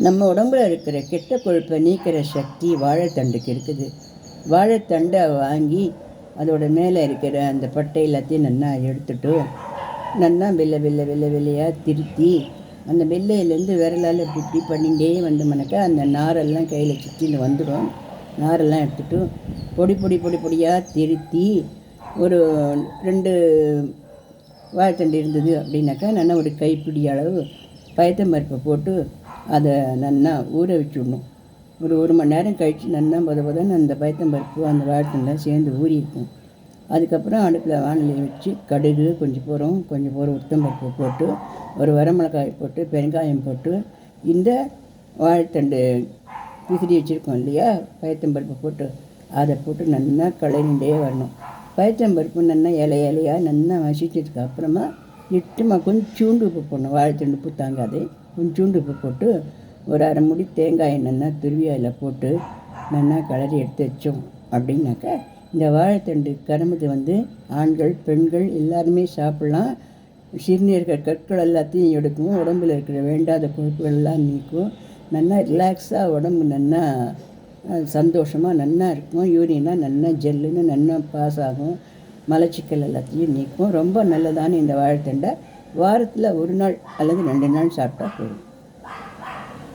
நம்ம உடம்புல இருக்கிற கெட்ட கொழுப்பை நீக்கிற சக்தி வாழைத்தண்டுக்கு இருக்குது. வாழைத்தண்டை வாங்கி அதோட மேலே இருக்கிற அந்த பட்டை எல்லாத்தையும் நல்லா எடுத்துட்டு நல்லா வெள்ளையாக திருத்தி அந்த வெள்ளையிலேருந்து விரலால் இப்படி இப்படி பண்ணிகிட்டே வந்தோம்னாக்கா அந்த நாரெல்லாம் கையில் சுற்றின்னு வந்துடும். நாரெல்லாம் எடுத்துகிட்டு பொடியாக திருத்தி ஒரு 2 வாழைத்தண்டு இருந்தது அப்படின்னாக்கா நல்லா ஒரு கைப்பிடி அளவு பயத்தம்பருப்பை போட்டு அதை நல்லா ஊற வச்சுடணும். ஒரு மணி நேரம் கழித்து நல்லா புதன்னு அந்த பயத்தம்பருப்பு அந்த வாழைத்தண்டெலாம் சேர்ந்து ஊறி இருக்கும். அதுக்கப்புறம் அடுப்பில் வானலி வச்சு கடுகு கொஞ்சம் உளுத்தம்பருப்பு போட்டு ஒரு வரமிளகாய் போட்டு பெருங்காயம் போட்டு இந்த வாழைத்தண்டு பிசிறி வச்சுருக்கோம் இல்லையா, பயத்தம்பருப்பு போட்டு அதை போட்டு நல்லா கலரிண்டே வரணும். பயத்தம்பருப்பு நல்லா இலையாக நல்லா வசிச்சதுக்கு அப்புறமா கொஞ்சோண்டு உப்பு போடணும். வாழைத்தண்டு உப்பு தாங்காது. கொஞ்சோண்டு உப்பு போட்டு ஒரு அரை முடி தேங்காயை நல்லா துருவி அதில் போட்டு நல்லா கலரி எடுத்து வச்சோம் அப்படின்னாக்கா இந்த வாழைத்தண்டு கரும்புது ஆண்கள் பெண்கள் எல்லாருமே சாப்பிட்லாம். சிறுநீரக கற்கள் எல்லாத்தையும் எடுக்கும், உடம்பில் இருக்கிற வேண்டாத கொழுப்புகள் எல்லாம் நீக்கும். நல்லா ரிலாக்ஸாக உடம்பு நல்லா சந்தோஷமாக நல்லா இருக்கும். யூரின்லாம் நல்லா ஜெல்லுன்னு நல்லா பாஸ் ஆகும். மலச்சிக்கல் எல்லாத்தையும் நீக்கும். ரொம்ப நல்லதான இந்த வாழைத்தண்டை வாரத்தில் 1 நாள் அல்லது 2 நாள் சாப்பிட்டா போதும்.